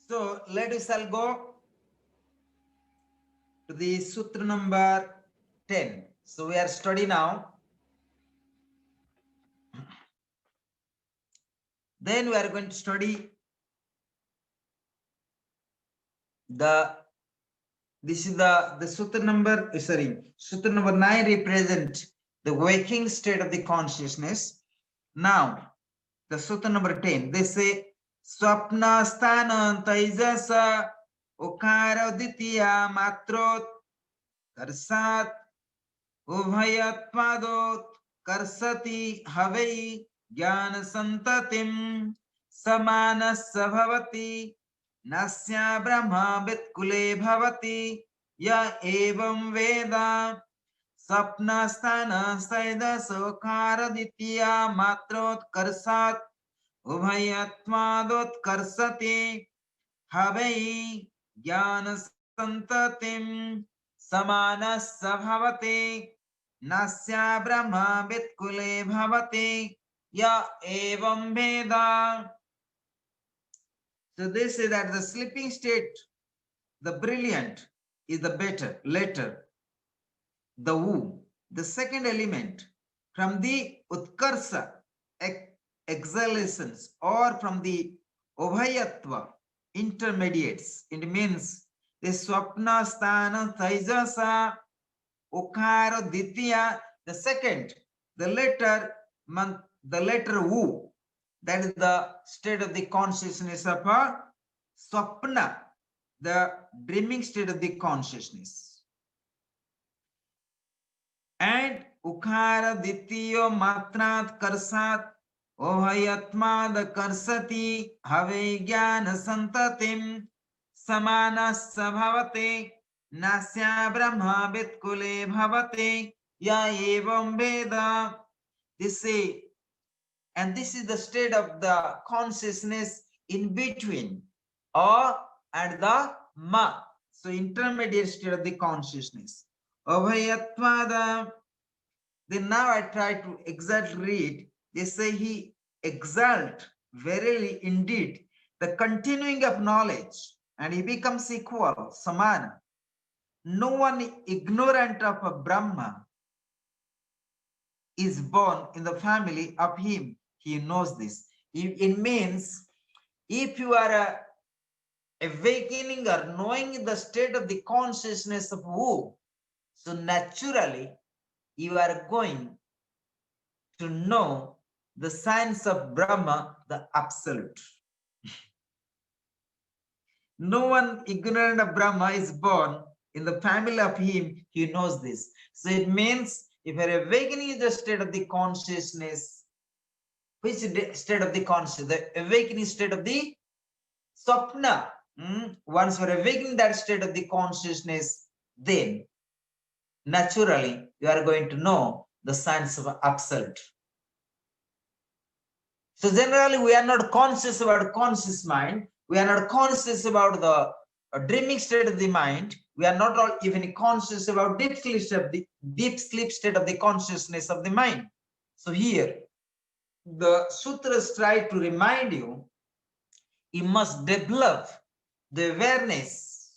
So let us all go to the sutra number 10. So we are studying now. Then we are going to study this is the sutra number, sutra number 9 represent the waking state of the consciousness. Now, the sutra number 10, they say, Swapna sthana taijasa ukara ditya matrot karsat ubhayatpadot karsati havai jnana santatim samanasya bhavati nasya brahma vitkule bhavati ya evam veda sapna sthana saida sokara ditya matrot karsat ubhayatmadot karsati havai jnana santatim samanasya bhavati nasya brahma vitkule bhavati ya evam veda. So they say that the sleeping state, the brilliant, is the better, later, the womb, the second element from the utkarsa, exhalations, or from the obhayatva, intermediates. It means the swapna sthana taijasa ukara ditya, the second, the letter woo, that is the state of the consciousness of a swapna, the dreaming state of the consciousness. And ukara dityo matrat karsat ohayatmad karsati have jnana santatim samanasya bhavate nasya brahma vitkule bhavate ya evam veda. This say, and this is the state of the consciousness in between or and the ma, so intermediate state of the consciousness. Abhayatmada. Then now I try to exactly read. They say he exalt verily indeed the continuing of knowledge, and he becomes equal, samana. No one ignorant of a Brahma is born in the family of him. He knows this. It means if you are awakening or knowing the state of the consciousness of who, so naturally you are going to know the science of Brahma, the absolute. No one ignorant of Brahma is born in the family of him. He knows this. So it means if you are awakening the state of the consciousness, which state of the consciousness? The awakening state of the Swapna. Once you are awakening that state of the consciousness, then naturally you are going to know the science of absolute. So generally we are not conscious about conscious mind. We are not conscious about the dreaming state of the mind. We are not all even conscious about deep sleep state of the consciousness of the mind. So here the sutras try to remind you, you must develop the awareness.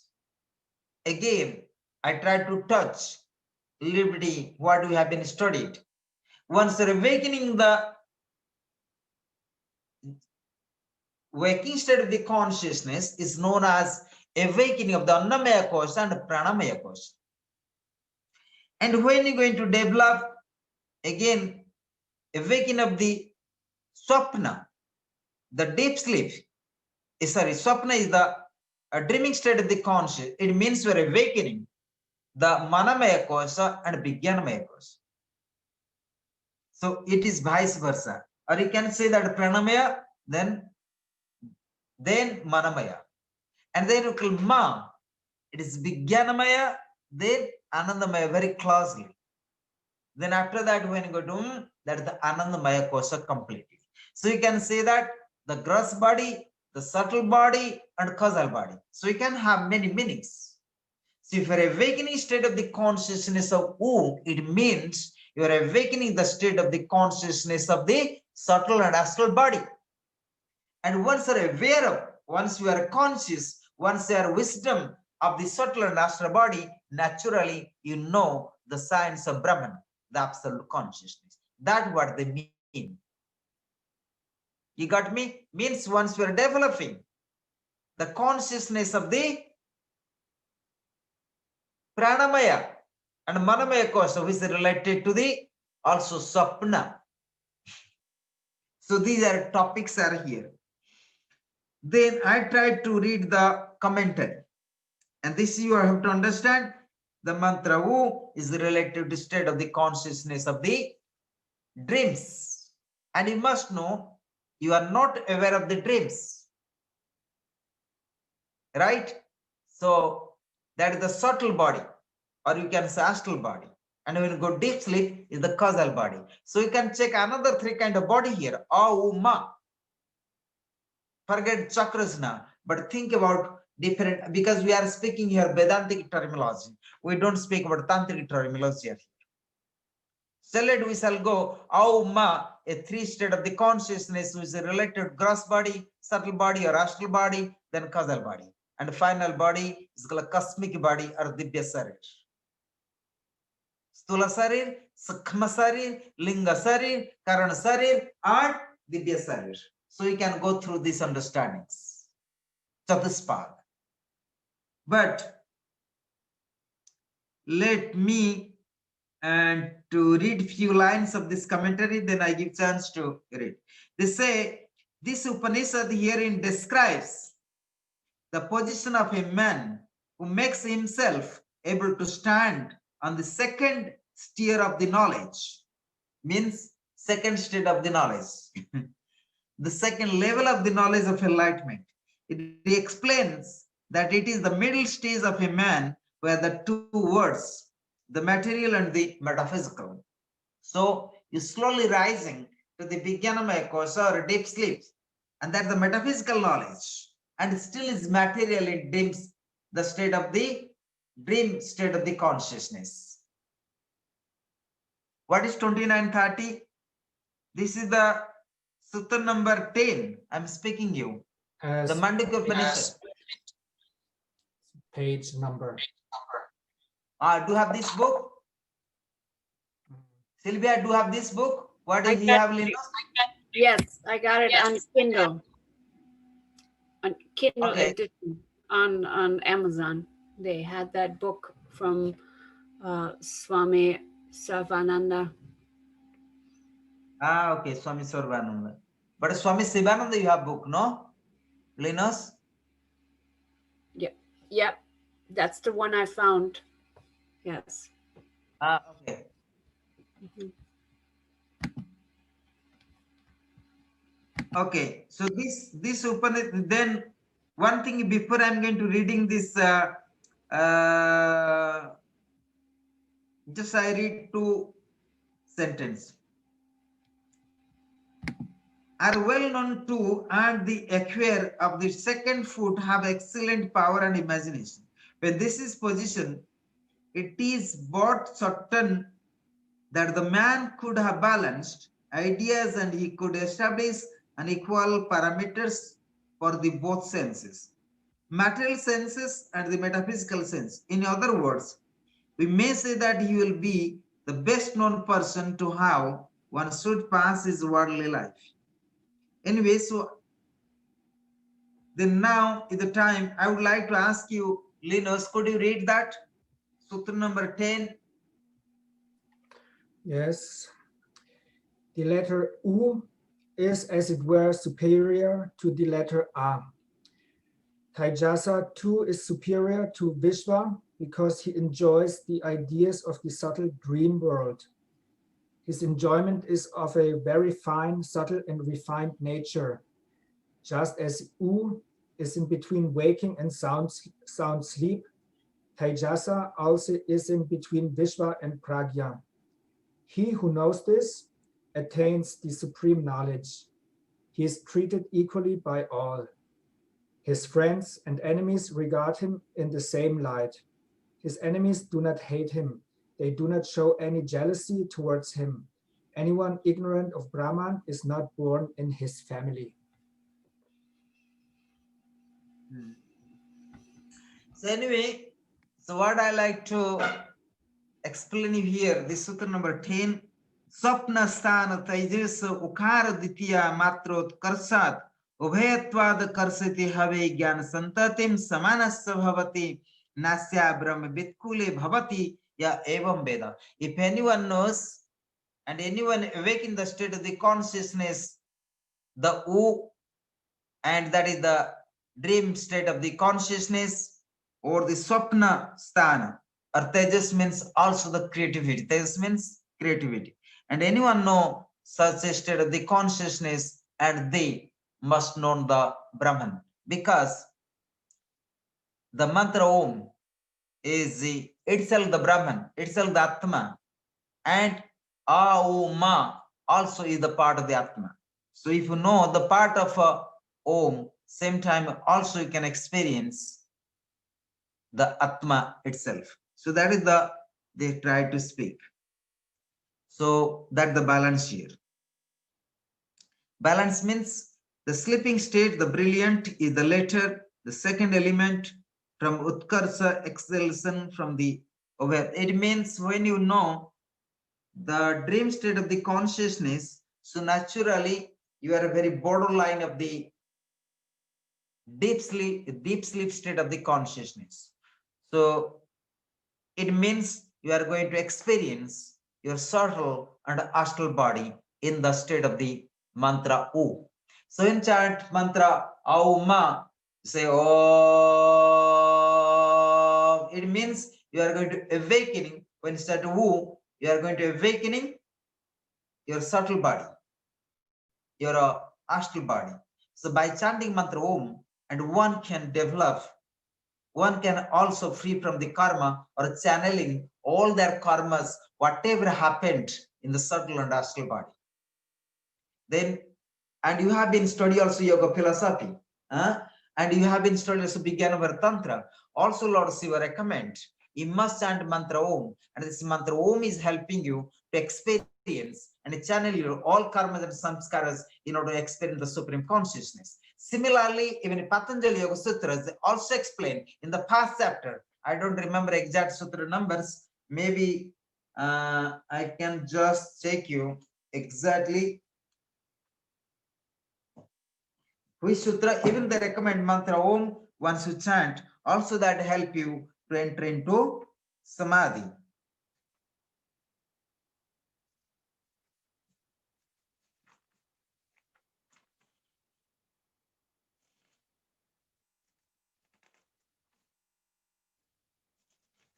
Again, I try to touch liberty what we have been studied. Once you're awakening the waking state of the consciousness is known as awakening of the Annamaya Kosha and Pranamaya Kosha. And when you're going to develop again awakening of the Swapna, the deep sleep, Swapna is the dreaming state of the conscious. It means we're awakening the Manamaya Kosha and Vijnanamaya Kosha. So it is vice versa. Or you can say that Pranamaya, then Manamaya. And then you call Ma, it is Vijnanamaya, then Anandamaya, very closely. Then after that, when you go to that is the Anandamaya Kosha completely. So you can say that the gross body, the subtle body, and causal body. So you can have many meanings. So if you are awakening state of the consciousness of who, it means you are awakening the state of the consciousness of the subtle and astral body. And once you are aware of once you are conscious, once you are wisdom of the subtle and astral body, naturally you know the science of Brahman, the absolute consciousness. That's what they mean. You got me? Means once you are developing the consciousness of the pranamaya and manamaya kosha, which is related to the also sapna. So these are topics are here. Then I tried to read the commentary, and this you have to understand. The mantra Wu is related to state of the consciousness of the dreams, and you must know you are not aware of the dreams, right? So that is the subtle body, or you can say astral body, and when you go deep sleep is the causal body. So you can check another three kind of body here. Ma. Forget chakras now, but think about different, because we are speaking here Vedantic terminology. We don't speak about Tantric terminology here. So we shall go Ma, a three state of the consciousness which is related to gross body, subtle body or astral body, then causal body. And final body is called cosmic body or Dibya Sarir. Stula Sarir, Sukhma Sarir, Linga Sarir, Karana Sarir, and Dibya Sarir. So you can go through these understandings. Chatuspark. But let me to read few lines of this commentary, then I give chance to read. They say, this Upanishad herein describes the position of a man who makes himself able to stand on the second tier of the knowledge, means second state of the knowledge, the second level of the knowledge of enlightenment. It explains that it is the middle stage of a man where the two words, the material and the metaphysical. So you're slowly rising to the Vijnanamaya kosha or deep sleep, and that's the metaphysical knowledge, and still is material in dreams, the state of the dream state of the consciousness. What is 2930? This is the Sutra number 10. I'm speaking you. The Mandukya Upanishad. Page number. Do you have this book? Sylvia, do you have this book? What do you have, Linda? Yes, I got it on Kindle. On Kindle edition on Amazon. They had that book from Swami Sarvananda. Okay, Swami Sarvananda. But Swami Sivananda, you have book, no? Linus? Yep. That's the one I found. Yes. Okay. Okay, so this Upanishad, then one thing before I'm going to reading this, just I read two sentences. Are well known to and the acquire of the second foot have excellent power and imagination. When this is position, it is but certain that the man could have balanced ideas and he could establish unequal parameters for the both senses, material senses and the metaphysical sense. In other words, we may say that he will be the best known person to how one should pass his worldly life. Anyway, so then now is the time I would like to ask you, Linus, could you read that? Sutra number 10. Yes. The letter U is, as it were, superior to the letter A. Taijasa too is superior to Vishva because he enjoys the ideas of the subtle dream world. His enjoyment is of a very fine, subtle, and refined nature, just as U is in between waking and sound sleep. Taijasa also is in between Vishva and Pragya. He who knows this attains the supreme knowledge. He is treated equally by all. His friends and enemies regard him in the same light. His enemies do not hate him. They do not show any jealousy towards him. Anyone ignorant of Brahman is not born in his family. So anyway, so what I like to explain you here, this sutra number 10, Swapna sthana tejas ukara ditya matrot karsat ubhayatvad karsati have jnana santatim samanasya bhavati nasya brahma vitkule bhavati ya evam veda. If anyone knows and anyone awake in the state of the consciousness, the U, and that is the dream state of the consciousness, or the swapna sthana, or tejas means also the creativity. Tejas means creativity. And anyone know such a state of the consciousness, and they must know the Brahman, because the mantra Om is itself the Brahman, itself the Atma, and Auma also is the part of the Atma. So if you know the part of Om, same time also you can experience the Atma itself. So that is the they try to speak. So that's the balance here. Balance means the sleeping state, the brilliant is the later, the second element from Utkarsa, exhalation from the aware. It means when you know the dream state of the consciousness, so naturally you are a very borderline of the deep sleep state of the consciousness. So it means you are going to experience your subtle and astral body in the state of the mantra U. So in chant mantra Auma, say Oh. It means you are going to awakening. When you start Wu, you are going to awakening your subtle body, your astral body. So by chanting mantra Om, and one can develop, one can also free from the karma or channeling all their karmas, whatever happened in the subtle and astral body. Then, and you have been study also yoga philosophy, and you have been study also began over Tantra. Also Lord Shiva recommend, you must chant mantra Om, and this mantra Om is helping you to experience and channel your all karmas and samskaras in order to experience the supreme consciousness. Similarly, even in Patanjali Yoga Sutras, they also explain in the past chapter, I don't remember exact sutra numbers, maybe I can just check you exactly which sutra. Even they recommend mantra Om once you chant, also that help you to enter into Samadhi.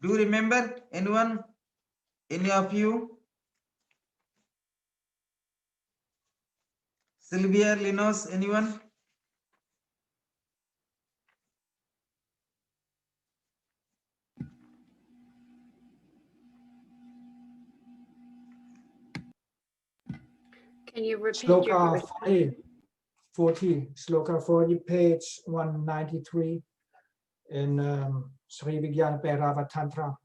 Do you remember anyone? Any of you? Sylvia, Linos, anyone? Can you repeat your Shloka question? 40, Shloka 40, page 193 in Sri Vijnana Bhairava Tantra.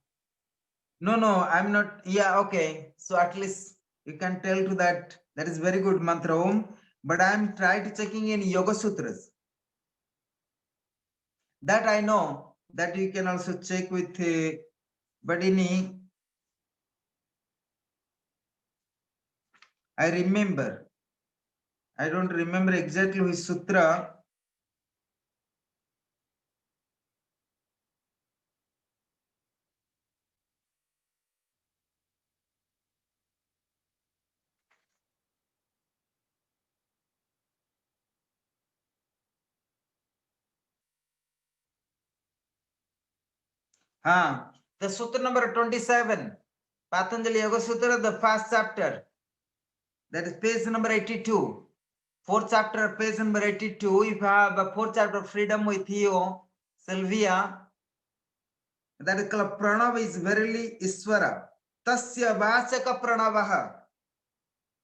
No, I'm not. Yeah, okay. So at least you can tell to that. That is very good mantra Om. But I'm trying to checking in Yoga Sutras. That I know that you can also check with Badini. I remember. I don't remember exactly which sutra. The sutra number 27. Patanjali Yoga Sutra, the first chapter. That is page number 82. Fourth chapter, page number 82. If you have a fourth chapter, Freedom with you, Sylvia, that is called Pranava is verily Iswara. Tasya Vachaka Pranavaha.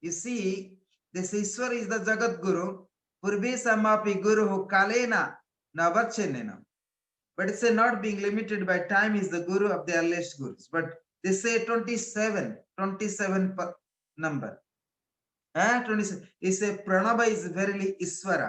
You see, this Iswara is the Jagat Guru. Purvi Samapi Guru Kalena Navachenena. But it's not being limited by time is the Guru of the earliest Gurus. But they say 27 number. 27 is a Pranava is verily Iswara.